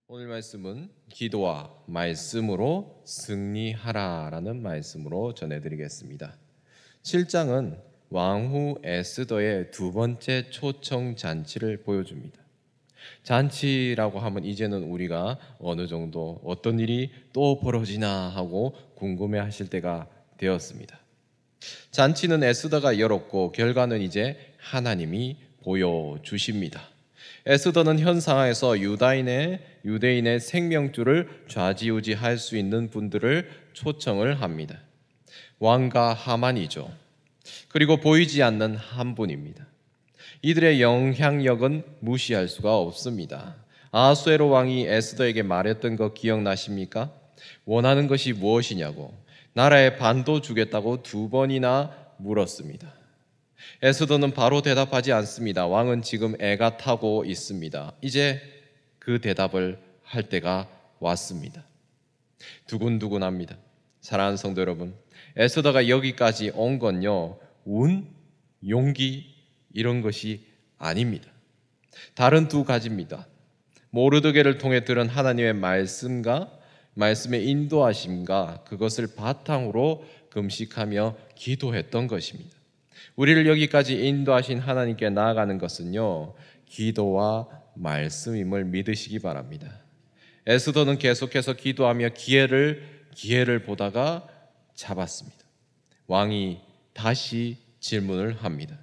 오늘 말씀은 기도와 말씀으로 승리하라라는 말씀으로 전해드리겠습니다. 7장은 왕후 에스더의 두 번째 초청 잔치를 보여줍니다. 잔치라고 하면 이제는 우리가 어느 정도 어떤 일이 또 벌어지나 하고 궁금해하실 때가 되었습니다. 잔치는 에스더가 열었고 결과는 이제 하나님이 보여주십니다. 에스더는 현 상황에서 유대인의 생명줄을 좌지우지할 수 있는 분들을 초청을 합니다. 왕과 하만이죠. 그리고 보이지 않는 한 분입니다. 이들의 영향력은 무시할 수가 없습니다. 아하수에로 왕이 에스더에게 말했던 거 기억나십니까? 원하는 것이 무엇이냐고, 나라의 반도 주겠다고 2번이나 물었습니다. 에스더는 바로 대답하지 않습니다. 왕은 지금 애가 타고 있습니다. 이제 그 대답을 할 때가 왔습니다. 두근두근합니다. 사랑하는 성도 여러분, 에스더가 여기까지 온 건요, 운, 용기 이런 것이 아닙니다. 다른 두 가지입니다. 모르드게를 통해 들은 하나님의 말씀과 말씀의 인도하심과 그것을 바탕으로 금식하며 기도했던 것입니다. 우리를 여기까지 인도하신 하나님께 나아가는 것은요, 기도와 말씀임을 믿으시기 바랍니다. 에스더는 계속해서 기도하며 기회를 보다가 잡았습니다. 왕이 다시 질문을 합니다.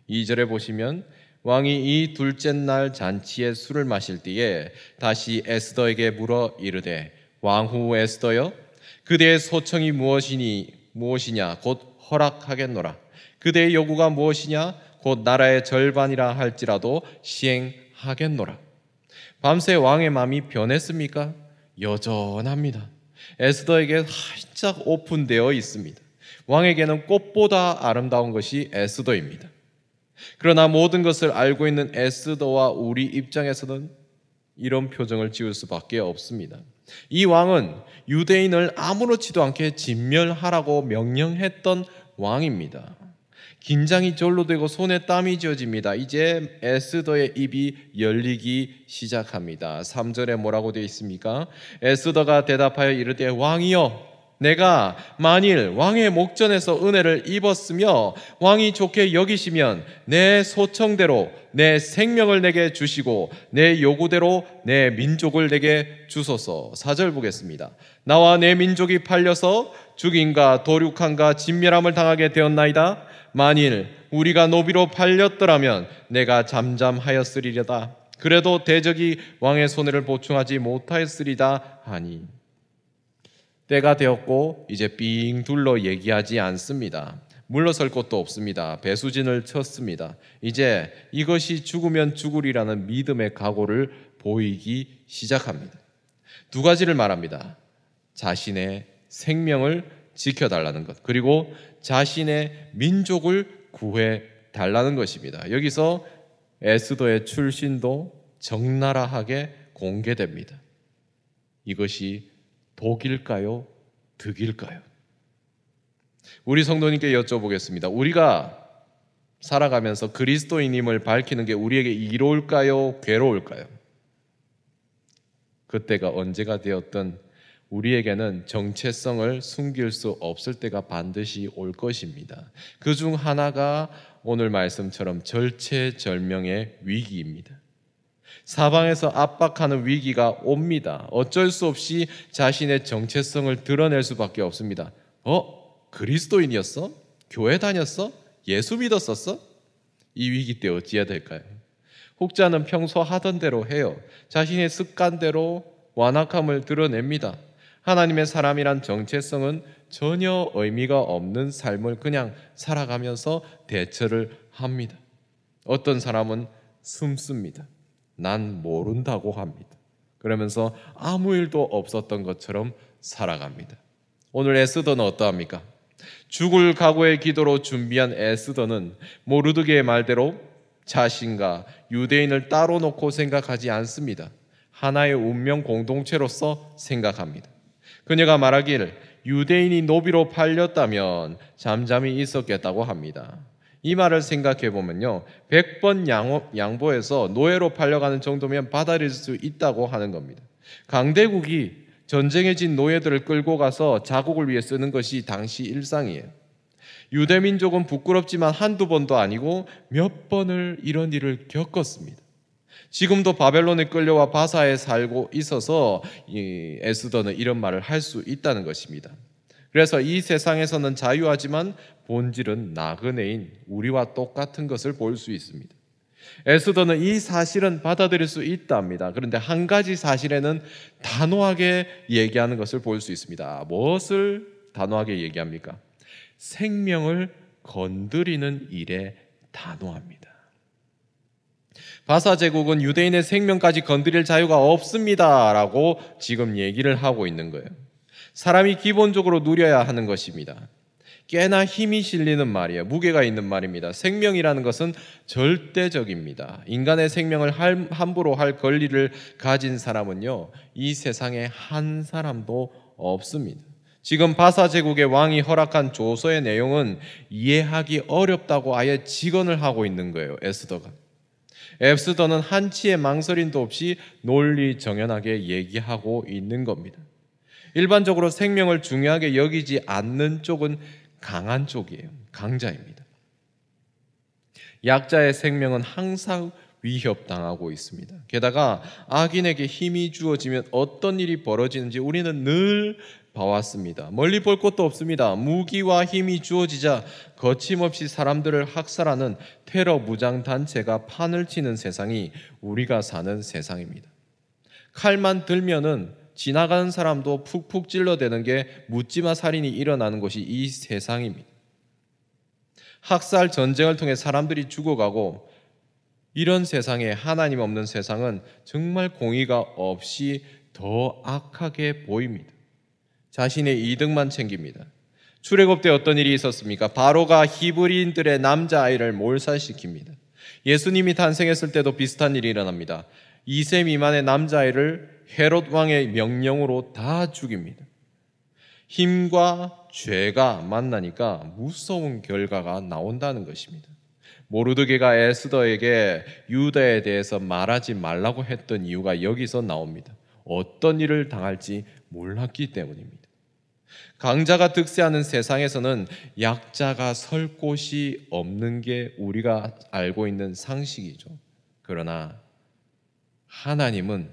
2절에 보시면 왕이 이 둘째 날 잔치에 술을 마실 때에 다시 에스더에게 물어 이르되, 왕후 에스더여, 그대의 소청이 무엇이냐 곧 허락하겠노라. 그대의 요구가 무엇이냐 곧 나라의 절반이라 할지라도 시행하겠노라. 밤새 왕의 마음이 변했습니까? 여전합니다. 에스더에게 활짝 오픈되어 있습니다. 왕에게는 꽃보다 아름다운 것이 에스더입니다. 그러나 모든 것을 알고 있는 에스더와 우리 입장에서는 이런 표정을 지을 수밖에 없습니다. 이 왕은 유대인을 아무렇지도 않게 진멸하라고 명령했던 왕입니다. 긴장이 절로 되고 손에 땀이 쥐어집니다. 이제 에스더의 입이 열리기 시작합니다. 3절에 뭐라고 되어 있습니까? 에스더가 대답하여 이르되, 왕이여, 내가 만일 왕의 목전에서 은혜를 입었으며 왕이 좋게 여기시면 내 소청대로 내 생명을 내게 주시고 내 요구대로 내 민족을 내게 주소서. 4절 보겠습니다. 나와 내 민족이 팔려서 죽임과 도륙함과 진멸함을 당하게 되었나이다. 만일 우리가 노비로 팔렸더라면 내가 잠잠하였으리려다. 그래도 대적이 왕의 손해를 보충하지 못하였으리다 하니. 때가 되었고 이제 삥 둘러 얘기하지 않습니다. 물러설 곳도 없습니다. 배수진을 쳤습니다. 이제 이것이 죽으면 죽으리라는 믿음의 각오를 보이기 시작합니다. 두 가지를 말합니다. 자신의 생명을 지켜달라는 것, 그리고 자신의 민족을 구해달라는 것입니다. 여기서 에스더의 출신도 적나라하게 공개됩니다. 이것이 독일까요? 득일까요? 우리 성도님께 여쭤보겠습니다. 우리가 살아가면서 그리스도인임을 밝히는 게 우리에게 이로울까요? 괴로울까요? 그때가 언제가 되었든 우리에게는 정체성을 숨길 수 없을 때가 반드시 올 것입니다. 그중 하나가 오늘 말씀처럼 절체절명의 위기입니다. 사방에서 압박하는 위기가 옵니다. 어쩔 수 없이 자신의 정체성을 드러낼 수밖에 없습니다. 그리스도인이었어? 교회 다녔어? 예수 믿었었어? 이 위기 때 어찌해야 될까요? 혹자는 평소 하던 대로 해요. 자신의 습관대로 완악함을 드러냅니다. 하나님의 사람이란 정체성은 전혀 의미가 없는 삶을 그냥 살아가면서 대처를 합니다. 어떤 사람은 숨습니다. 난 모른다고 합니다. 그러면서 아무 일도 없었던 것처럼 살아갑니다. 오늘 에스더는 어떠합니까? 죽을 각오의 기도로 준비한 에스더는 모르드게의 말대로 자신과 유대인을 따로 놓고 생각하지 않습니다. 하나의 운명 공동체로서 생각합니다. 그녀가 말하기를 유대인이 노비로 팔렸다면 잠잠히 있었겠다고 합니다. 이 말을 생각해 보면요, 100번 양보해서 노예로 팔려가는 정도면 받아들일 수 있다고 하는 겁니다. 강대국이 전쟁에 진 노예들을 끌고 가서 자국을 위해 쓰는 것이 당시 일상이에요. 유대민족은 부끄럽지만 한두 번도 아니고 몇 번을 이런 일을 겪었습니다. 지금도 바벨론에 끌려와 바사에 살고 있어서 에스더는 이런 말을 할 수 있다는 것입니다. 그래서 이 세상에서는 자유하지만 본질은 나그네인 우리와 똑같은 것을 볼 수 있습니다. 에스더는 이 사실은 받아들일 수 있답니다. 그런데 한 가지 사실에는 단호하게 얘기하는 것을 볼 수 있습니다. 무엇을 단호하게 얘기합니까? 생명을 건드리는 일에 단호합니다. 바사 제국은 유대인의 생명까지 건드릴 자유가 없습니다 라고 지금 얘기를 하고 있는 거예요. 사람이 기본적으로 누려야 하는 것입니다. 꽤나 힘이 실리는 말이에요. 무게가 있는 말입니다. 생명이라는 것은 절대적입니다. 인간의 생명을 함부로 할 권리를 가진 사람은요, 이 세상에 한 사람도 없습니다. 지금 바사 제국의 왕이 허락한 조서의 내용은 이해하기 어렵다고 아예 직언을 하고 있는 거예요. 에스더는 한치의 망설임도 없이 논리정연하게 얘기하고 있는 겁니다. 일반적으로 생명을 중요하게 여기지 않는 쪽은 강한 쪽이에요. 강자입니다. 약자의 생명은 항상 위협당하고 있습니다. 게다가 악인에게 힘이 주어지면 어떤 일이 벌어지는지 우리는 늘 봐왔습니다. 멀리 볼 것도 없습니다. 무기와 힘이 주어지자 거침없이 사람들을 학살하는 테러 무장 단체가 판을 치는 세상이 우리가 사는 세상입니다. 칼만 들면은 지나가는 사람도 푹푹 찔러대는 게 묻지마 살인이 일어나는 것이 이 세상입니다. 학살 전쟁을 통해 사람들이 죽어가고 이런 세상에 하나님 없는 세상은 정말 공의가 없이 더 악하게 보입니다. 자신의 이득만 챙깁니다. 출애굽 때 어떤 일이 있었습니까? 바로가 히브리인들의 남자아이를 몰살시킵니다. 예수님이 탄생했을 때도 비슷한 일이 일어납니다. 2세 미만의 남자아이를 헤롯 왕의 명령으로 다 죽입니다. 힘과 죄가 만나니까 무서운 결과가 나온다는 것입니다. 모르드게가 에스더에게 유다에 대해서 말하지 말라고 했던 이유가 여기서 나옵니다. 어떤 일을 당할지 몰랐기 때문입니다. 강자가 득세하는 세상에서는 약자가 설 곳이 없는 게 우리가 알고 있는 상식이죠. 그러나 하나님은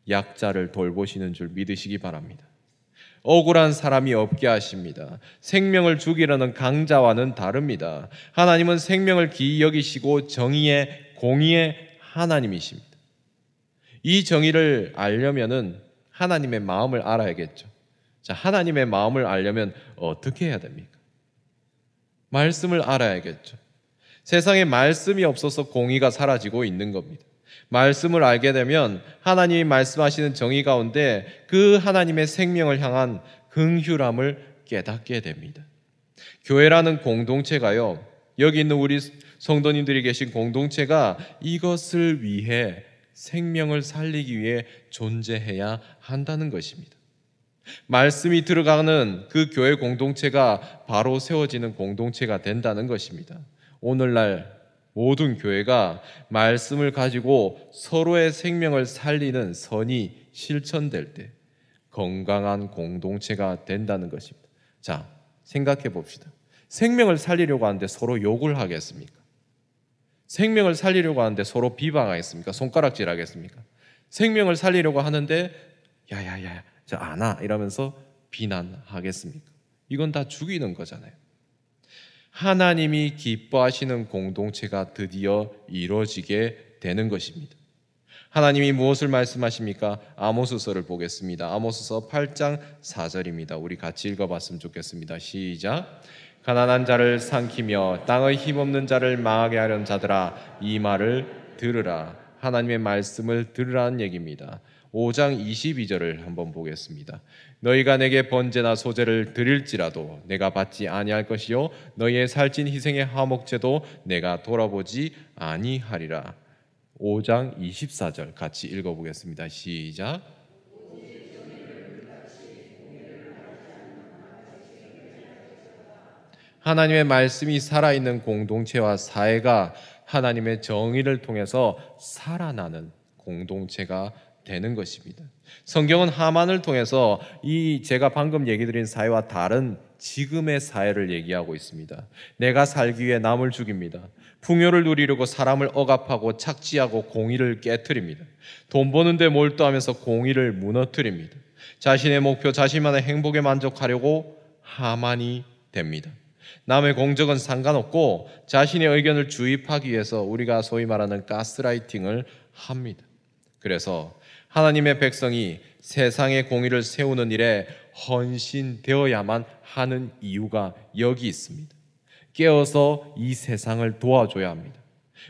약자를 돌보시는 줄 믿으시기 바랍니다. 억울한 사람이 없게 하십니다. 생명을 죽이려는 강자와는 다릅니다. 하나님은 생명을 기이 여기시고 정의의 공의의 하나님이십니다. 이 정의를 알려면은 하나님의 마음을 알아야겠죠. 자, 하나님의 마음을 알려면 어떻게 해야 됩니까? 말씀을 알아야겠죠. 세상에 말씀이 없어서 공의가 사라지고 있는 겁니다. 말씀을 알게 되면 하나님이 말씀하시는 정의 가운데 그 하나님의 생명을 향한 긍휼함을 깨닫게 됩니다. 교회라는 공동체가요, 여기 있는 우리 성도님들이 계신 공동체가 이것을 위해 생명을 살리기 위해 존재해야 한다는 것입니다. 말씀이 들어가는 그 교회 공동체가 바로 세워지는 공동체가 된다는 것입니다. 오늘날 모든 교회가 말씀을 가지고 서로의 생명을 살리는 선이 실천될 때 건강한 공동체가 된다는 것입니다. 자, 생각해 봅시다. 생명을 살리려고 하는데 서로 욕을 하겠습니까? 생명을 살리려고 하는데 서로 비방하겠습니까? 손가락질 하겠습니까? 생명을 살리려고 하는데 야야야 저 안아 이러면서 비난하겠습니까? 이건 다 죽이는 거잖아요. 하나님이 기뻐하시는 공동체가 드디어 이루어지게 되는 것입니다. 하나님이 무엇을 말씀하십니까? 아모스서를 보겠습니다. 아모스서 8장 4절입니다. 우리 같이 읽어봤으면 좋겠습니다. 시작. 가난한 자를 삼키며 땅의 힘없는 자를 망하게 하려는 자들아, 이 말을 들으라. 하나님의 말씀을 들으라는 얘기입니다. 5장 22절을 한번 보겠습니다. 너희가 내게 번제나 소제를 드릴지라도 내가 받지 아니할 것이요 너희의 살찐 희생의 화목제도 내가 돌아보지 아니하리라. 5장 24절 같이 읽어보겠습니다. 시작. 하나님의 말씀이 살아있는 공동체와 사회가 하나님의 정의를 통해서 살아나는 공동체가 되는 것입니다. 성경은 하만을 통해서 이 제가 방금 얘기 드린 사회와 다른 지금의 사회를 얘기하고 있습니다. 내가 살기 위해 남을 죽입니다. 풍요를 누리려고 사람을 억압하고 착취하고 공의를 깨트립니다. 돈 버는데 몰두하면서 공의를 무너뜨립니다. 자신의 목표, 자신만의 행복에 만족하려고 하만이 됩니다. 남의 공적은 상관없고 자신의 의견을 주입하기 위해서 우리가 소위 말하는 가스라이팅을 합니다. 그래서 하나님의 백성이 세상의 공의를 세우는 일에 헌신되어야만 하는 이유가 여기 있습니다. 깨어서 이 세상을 도와줘야 합니다.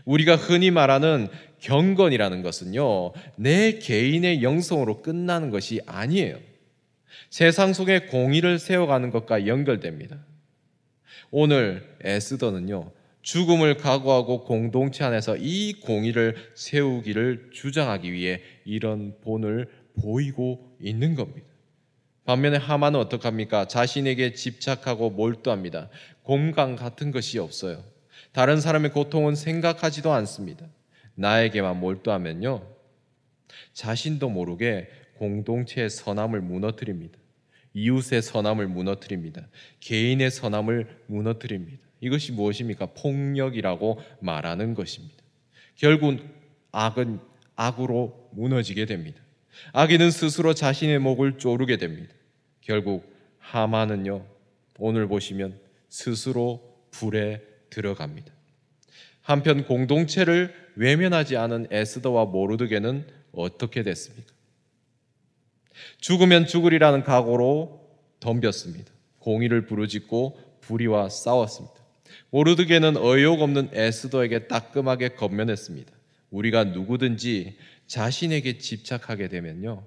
우리가 흔히 말하는 경건이라는 것은요, 내 개인의 영성으로 끝나는 것이 아니에요. 세상 속에 공의를 세워가는 것과 연결됩니다. 오늘 에스더는요, 죽음을 각오하고 공동체 안에서 이 공의를 세우기를 주장하기 위해 이런 본을 보이고 있는 겁니다. 반면에 하만은 어떡합니까? 자신에게 집착하고 몰두합니다. 공감 같은 것이 없어요. 다른 사람의 고통은 생각하지도 않습니다. 나에게만 몰두하면요, 자신도 모르게 공동체의 선함을 무너뜨립니다. 이웃의 선함을 무너뜨립니다. 개인의 선함을 무너뜨립니다. 이것이 무엇입니까? 폭력이라고 말하는 것입니다. 결국 악은 악으로 무너지게 됩니다. 악인은 스스로 자신의 목을 조르게 됩니다. 결국 하만은요, 오늘 보시면 스스로 불에 들어갑니다. 한편 공동체를 외면하지 않은 에스더와 모르드게는 어떻게 됐습니까? 죽으면 죽으리라는 각오로 덤볐습니다. 공의를 부르짖고 불의와 싸웠습니다. 모르드게는 의욕 없는 에스더에게 따끔하게 건면했습니다. 우리가 누구든지 자신에게 집착하게 되면요,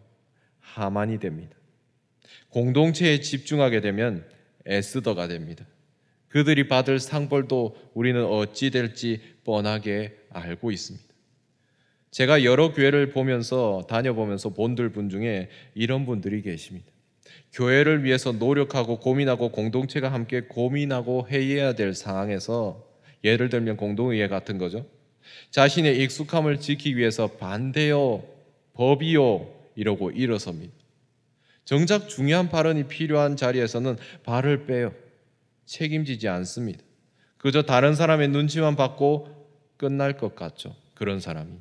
하만이 됩니다. 공동체에 집중하게 되면 에스더가 됩니다. 그들이 받을 상벌도 우리는 어찌 될지 뻔하게 알고 있습니다. 제가 여러 교회를 다녀보면서 본들 분 중에 이런 분들이 계십니다. 교회를 위해서 노력하고 고민하고 공동체가 함께 고민하고 회의해야 될 상황에서, 예를 들면 공동의회 같은 거죠. 자신의 익숙함을 지키기 위해서 반대요, 법이요 이러고 일어섭니다. 정작 중요한 발언이 필요한 자리에서는 발을 빼요. 책임지지 않습니다. 그저 다른 사람의 눈치만 받고 끝날 것 같죠. 그런 사람이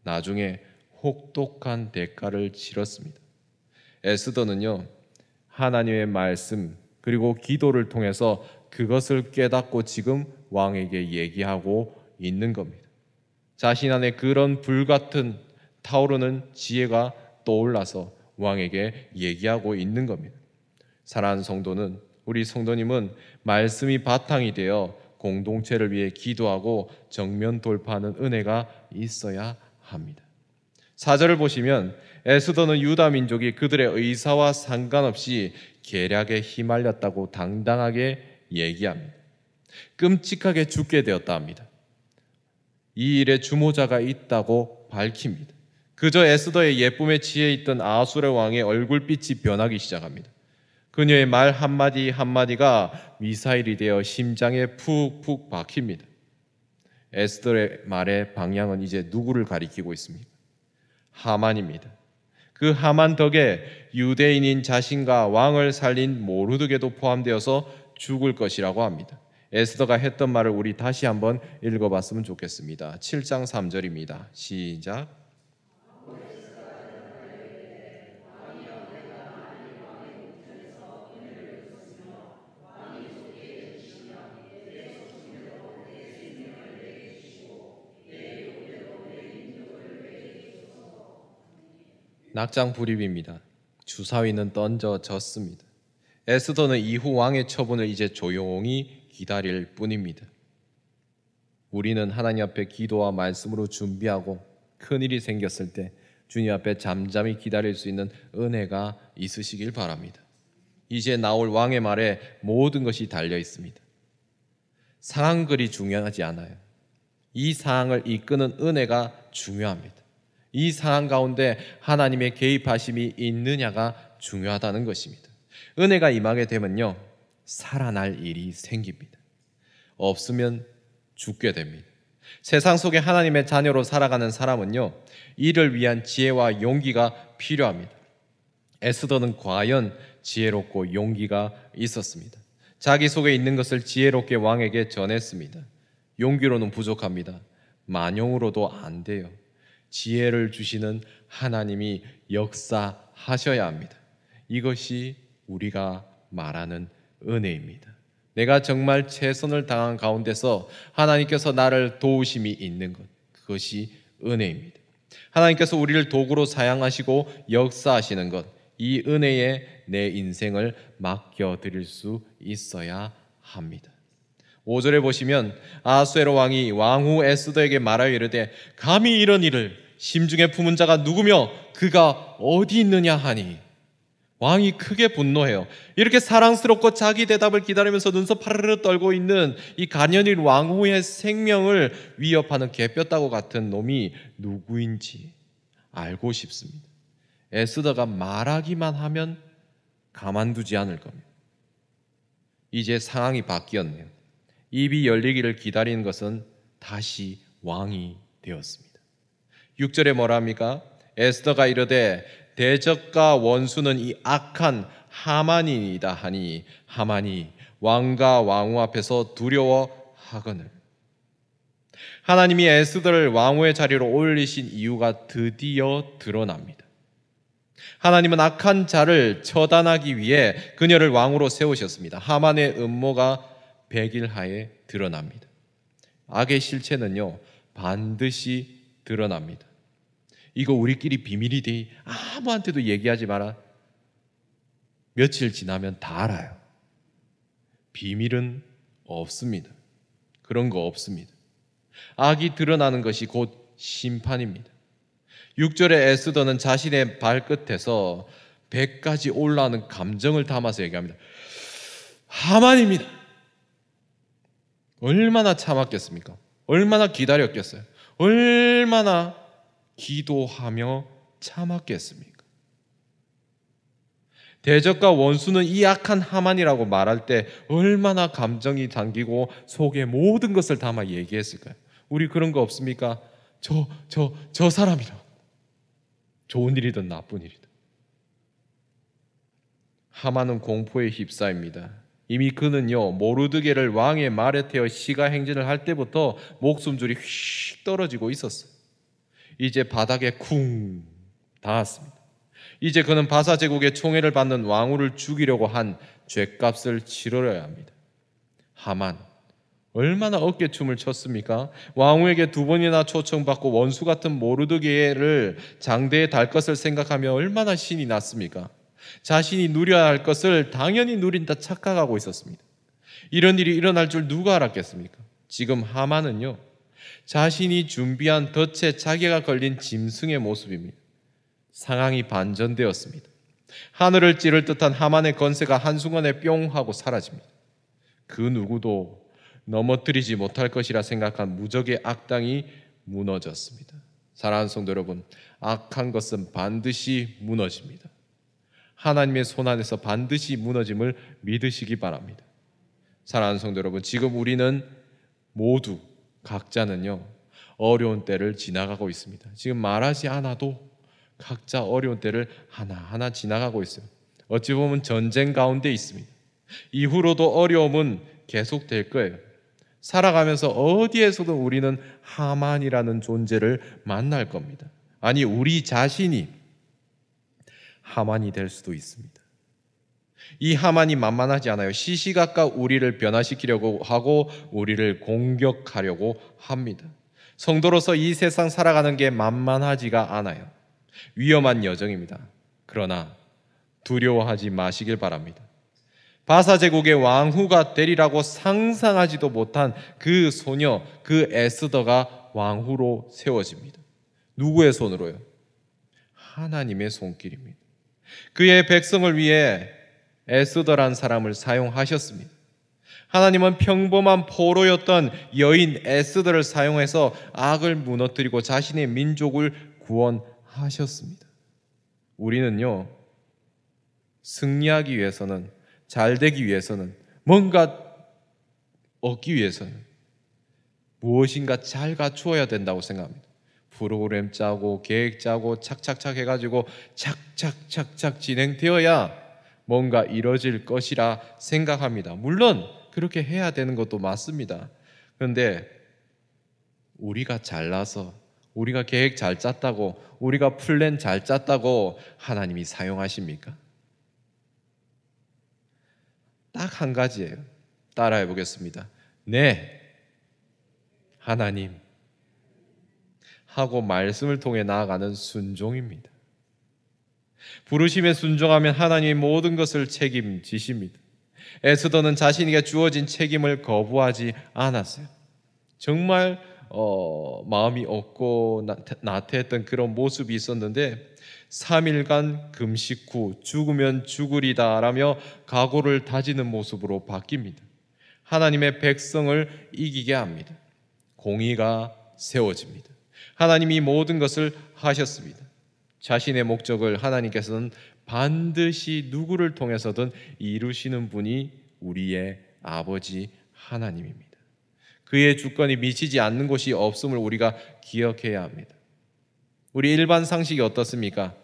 나중에 혹독한 대가를 치렀습니다. 에스더는요, 하나님의 말씀 그리고 기도를 통해서 그것을 깨닫고 지금 왕에게 얘기하고 있는 겁니다. 자신 안에 그런 불같은 타오르는 지혜가 떠올라서 왕에게 얘기하고 있는 겁니다. 사랑하는 성도는, 우리 성도님은 말씀이 바탕이 되어 공동체를 위해 기도하고 정면 돌파하는 은혜가 있어야 합니다. 4절을 보시면 에스더는 유다 민족이 그들의 의사와 상관없이 계략에 휘말렸다고 당당하게 얘기합니다. 끔찍하게 죽게 되었다 합니다. 이 일에 주모자가 있다고 밝힙니다. 그저 에스더의 예쁨에 취해 있던 아수르 왕의 얼굴빛이 변하기 시작합니다. 그녀의 말 한마디 한마디가 미사일이 되어 심장에 푹푹 박힙니다. 에스더의 말의 방향은 이제 누구를 가리키고 있습니까? 하만입니다. 그 하만 덕에 유대인인 자신과 왕을 살린 모르드게도 포함되어서 죽을 것이라고 합니다. 에스더가 했던 말을 우리 다시 한번 읽어봤으면 좋겠습니다. 7장 3절입니다. 시작. 낙장 불입입니다. 주사위는 던져졌습니다. 에스더는 이후 왕의 처분을 이제 조용히 기다릴 뿐입니다. 우리는 하나님 앞에 기도와 말씀으로 준비하고 큰일이 생겼을 때 주님 앞에 잠잠히 기다릴 수 있는 은혜가 있으시길 바랍니다. 이제 나올 왕의 말에 모든 것이 달려 있습니다. 상황글이 중요하지 않아요. 이 상황을 이끄는 은혜가 중요합니다. 이 상황 가운데 하나님의 개입하심이 있느냐가 중요하다는 것입니다. 은혜가 임하게 되면요, 살아날 일이 생깁니다. 없으면 죽게 됩니다. 세상 속에 하나님의 자녀로 살아가는 사람은요, 이를 위한 지혜와 용기가 필요합니다. 에스더는 과연 지혜롭고 용기가 있었습니다. 자기 속에 있는 것을 지혜롭게 왕에게 전했습니다. 용기로는 부족합니다. 만용으로도 안 돼요. 지혜를 주시는 하나님이 역사하셔야 합니다. 이것이 우리가 말하는 은혜입니다. 내가 정말 최선을 다한 가운데서 하나님께서 나를 도우심이 있는 것, 그것이 은혜입니다. 하나님께서 우리를 도구로 사용하시고 역사하시는 것, 이 은혜에 내 인생을 맡겨드릴 수 있어야 합니다. 5절에 보시면 아하수에로 왕이 왕후 에스더에게 말하여 이르되 감히 이런 일을 심중에 품은 자가 누구며 그가 어디 있느냐 하니, 왕이 크게 분노해요. 이렇게 사랑스럽고 자기 대답을 기다리면서 눈썹 파르르 떨고 있는 이 가련인 왕후의 생명을 위협하는 개뼈다구 같은 놈이 누구인지 알고 싶습니다. 에스더가 말하기만 하면 가만두지 않을 겁니다. 이제 상황이 바뀌었네요. 입이 열리기를 기다리는 것은 다시 왕이 되었습니다. 6절에 뭐라 합니까? 에스더가 이르되 대적과 원수는 이 악한 하만이니이다 하니 하만이 왕과 왕후 앞에서 두려워하거늘. 하나님이 에스더를 왕후의 자리로 올리신 이유가 드디어 드러납니다. 하나님은 악한 자를 처단하기 위해 그녀를 왕으로 세우셨습니다. 하만의 음모가 100일 하에 드러납니다. 악의 실체는요, 반드시 드러납니다. 이거 우리끼리 비밀이 돼. 아무한테도 얘기하지 마라. 며칠 지나면 다 알아요. 비밀은 없습니다. 그런 거 없습니다. 악이 드러나는 것이 곧 심판입니다. 6절에 에스더는 자신의 발끝에서 100까지 올라오는 감정을 담아서 얘기합니다. 하만입니다. 얼마나 참았겠습니까? 얼마나 기다렸겠어요? 얼마나 기도하며 참았겠습니까? 대적과 원수는 이 악한 하만이라고 말할 때 얼마나 감정이 담기고 속에 모든 것을 담아 얘기했을까요? 우리 그런 거 없습니까? 저 사람이라. 좋은 일이든 나쁜 일이든. 하만은 공포에 휩싸입니다. 이미 그는요, 모르드게를 왕의 말에 태워 시가 행진을 할 때부터 목숨줄이 휙 떨어지고 있었어요. 이제 바닥에 쿵 닿았습니다. 이제 그는 바사 제국의 총애를 받는 왕후를 죽이려고 한 죗값을 치러야 합니다. 하만, 얼마나 어깨춤을 췄습니까? 왕후에게 2번이나 초청받고 원수 같은 모르드게를 장대에 달 것을 생각하며 얼마나 신이 났습니까? 자신이 누려야 할 것을 당연히 누린다 착각하고 있었습니다. 이런 일이 일어날 줄 누가 알았겠습니까? 지금 하만은요, 자신이 준비한 덫에 자기가 걸린 짐승의 모습입니다. 상황이 반전되었습니다. 하늘을 찌를 듯한 하만의 건세가 한순간에 뿅 하고 사라집니다. 그 누구도 넘어뜨리지 못할 것이라 생각한 무적의 악당이 무너졌습니다. 사랑하는 성도 여러분, 악한 것은 반드시 무너집니다. 하나님의 손안에서 반드시 무너짐을 믿으시기 바랍니다. 사랑하는 성도 여러분, 지금 우리는 모두 각자는요, 어려운 때를 지나가고 있습니다. 지금 말하지 않아도 각자 어려운 때를 하나하나 지나가고 있어요. 어찌 보면 전쟁 가운데 있습니다. 이후로도 어려움은 계속될 거예요. 살아가면서 어디에서도 우리는 하만이라는 존재를 만날 겁니다. 아니, 우리 자신이 하만이 될 수도 있습니다. 이 하만이 만만하지 않아요. 시시각각 우리를 변화시키려고 하고 우리를 공격하려고 합니다. 성도로서 이 세상 살아가는 게 만만하지가 않아요. 위험한 여정입니다. 그러나 두려워하지 마시길 바랍니다. 바사 제국의 왕후가 되리라고 상상하지도 못한 그 소녀, 그 에스더가 왕후로 세워집니다. 누구의 손으로요? 하나님의 손길입니다. 그의 백성을 위해 에스더란 사람을 사용하셨습니다. 하나님은 평범한 포로였던 여인 에스더를 사용해서 악을 무너뜨리고 자신의 민족을 구원하셨습니다. 우리는요, 승리하기 위해서는, 잘되기 위해서는, 뭔가 얻기 위해서는 무엇인가 잘 갖추어야 된다고 생각합니다. 프로그램 짜고 계획 짜고 착착착 해가지고 착착착착 진행되어야 뭔가 이뤄질 것이라 생각합니다. 물론 그렇게 해야 되는 것도 맞습니다. 그런데 우리가 잘나서, 우리가 계획 잘 짰다고, 우리가 플랜 잘 짰다고 하나님이 사용하십니까? 딱 한 가지예요. 따라해 보겠습니다. 네, 하나님 하고 말씀을 통해 나아가는 순종입니다. 부르심에 순종하면 하나님이 모든 것을 책임지십니다. 에스더는 자신에게 주어진 책임을 거부하지 않았어요. 정말 마음이 없고 나태했던 그런 모습이 있었는데 3일간 금식 후 죽으면 죽으리다 라며 각오를 다지는 모습으로 바뀝니다. 하나님의 백성을 이기게 합니다. 공의가 세워집니다. 하나님이 모든 것을 하셨습니다. 자신의 목적을 하나님께서는 반드시 누구를 통해서든 이루시는 분이 우리의 아버지 하나님입니다. 그의 주권이 미치지 않는 곳이 없음을 우리가 기억해야 합니다. 우리 일반 상식이 어떻습니까?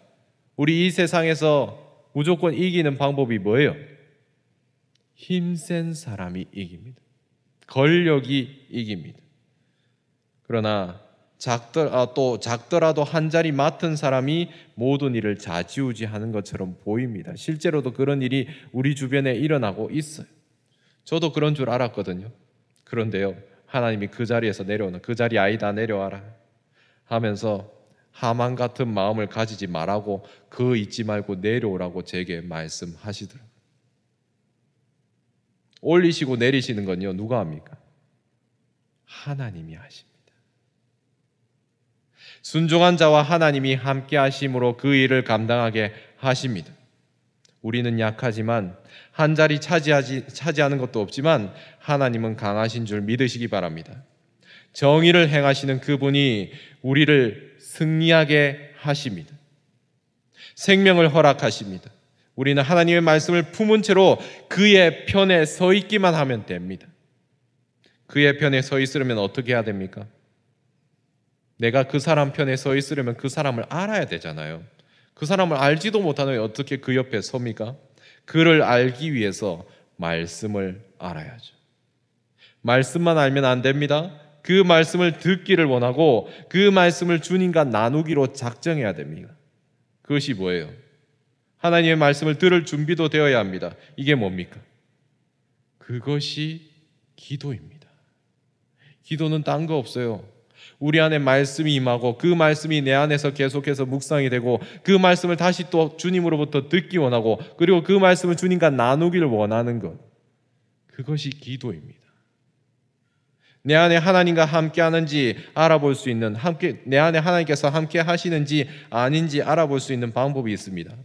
우리 이 세상에서 무조건 이기는 방법이 뭐예요? 힘센 사람이 이깁니다. 권력이 이깁니다. 그러나 작더라도 한 자리 맡은 사람이 모든 일을 좌지우지하는 것처럼 보입니다. 실제로도 그런 일이 우리 주변에 일어나고 있어요. 저도 그런 줄 알았거든요. 그런데요, 하나님이 그 자리에서 내려오는, 그 자리 아니다 내려와라 하면서 하만 같은 마음을 가지지 말라고, 그 잊지 말고 내려오라고 제게 말씀하시더라고요. 올리시고 내리시는 건요, 누가 합니까? 하나님이 하십니다. 순종한 자와 하나님이 함께 하심으로 그 일을 감당하게 하십니다. 우리는 약하지만, 한 자리 차지하는 것도 없지만 하나님은 강하신 줄 믿으시기 바랍니다. 정의를 행하시는 그분이 우리를 승리하게 하십니다. 생명을 허락하십니다. 우리는 하나님의 말씀을 품은 채로 그의 편에 서 있기만 하면 됩니다. 그의 편에 서 있으려면 어떻게 해야 됩니까? 내가 그 사람 편에 서 있으려면 그 사람을 알아야 되잖아요. 그 사람을 알지도 못하는 어떻게 그 옆에 섭니까? 그를 알기 위해서 말씀을 알아야죠. 말씀만 알면 안 됩니다. 그 말씀을 듣기를 원하고 그 말씀을 주님과 나누기로 작정해야 됩니다. 그것이 뭐예요? 하나님의 말씀을 들을 준비도 되어야 합니다. 이게 뭡니까? 그것이 기도입니다. 기도는 딴 거 없어요. 우리 안에 말씀이 임하고 그 말씀이 내 안에서 계속해서 묵상이 되고 그 말씀을 다시 또 주님으로부터 듣기 원하고 그리고 그 말씀을 주님과 나누기를 원하는 것, 그것이 기도입니다. 내 안에 하나님과 함께 하는지 알아볼 수 있는, 내 안에 하나님께서 함께 하시는지 아닌지 알아볼 수 있는 방법이 있습니다.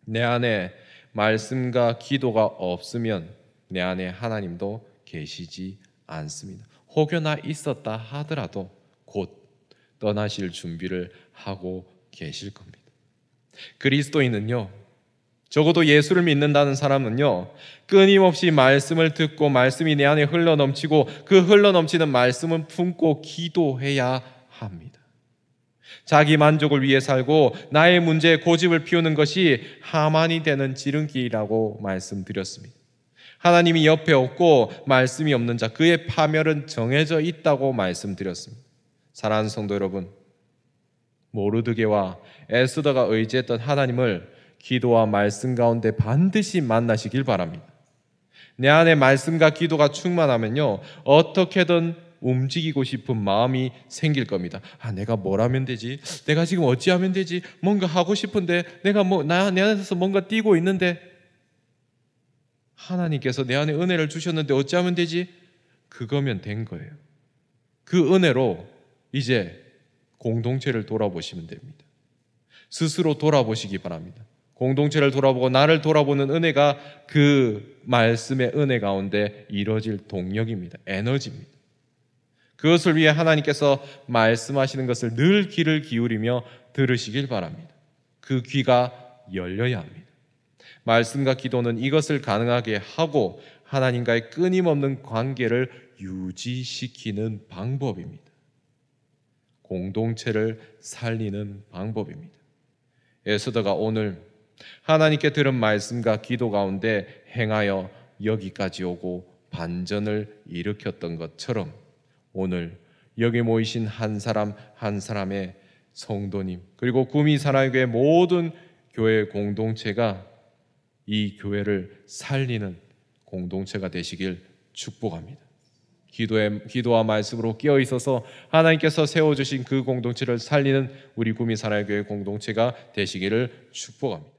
내 안에 말씀과 기도가 없으면 내 안에 하나님도 계시지 않습니다. 혹여나 있었다 하더라도 곧 떠나실 준비를 하고 계실 겁니다. 그리스도인은요, 적어도 예수를 믿는다는 사람은요, 끊임없이 말씀을 듣고 말씀이 내 안에 흘러넘치고 그 흘러넘치는 말씀은 품고 기도해야 합니다. 자기 만족을 위해 살고 나의 문제에 고집을 피우는 것이 하만이 되는 지름길이라고 말씀드렸습니다. 하나님이 옆에 없고 말씀이 없는 자, 그의 파멸은 정해져 있다고 말씀드렸습니다. 사랑하는 성도 여러분, 모르드게와 에스더가 의지했던 하나님을 기도와 말씀 가운데 반드시 만나시길 바랍니다. 내 안에 말씀과 기도가 충만하면요, 어떻게든 움직이고 싶은 마음이 생길 겁니다. 내가 뭘 하면 되지? 내가 지금 어찌하면 되지? 뭔가 하고 싶은데 내가 내 안에서 뭔가 뛰고 있는데 하나님께서 내 안에 은혜를 주셨는데 어찌하면 되지? 그거면 된 거예요. 그 은혜로 이제 공동체를 돌아보시면 됩니다. 스스로 돌아보시기 바랍니다. 공동체를 돌아보고 나를 돌아보는 은혜가 그 말씀의 은혜 가운데 이루어질 동력입니다. 에너지입니다. 그것을 위해 하나님께서 말씀하시는 것을 늘 귀를 기울이며 들으시길 바랍니다. 그 귀가 열려야 합니다. 말씀과 기도는 이것을 가능하게 하고 하나님과의 끊임없는 관계를 유지시키는 방법입니다. 공동체를 살리는 방법입니다. 에스더가 오늘 하나님께 들은 말씀과 기도 가운데 행하여 여기까지 오고 반전을 일으켰던 것처럼 오늘 여기 모이신 한 사람 한 사람의 성도님 그리고 구미 사랑교회 모든 교회 공동체가 이 교회를 살리는 공동체가 되시길 축복합니다. 기도와 말씀으로 끼어 있어서 하나님께서 세워주신 그 공동체를 살리는 우리 구미 사랑교회 공동체가 되시기를 축복합니다.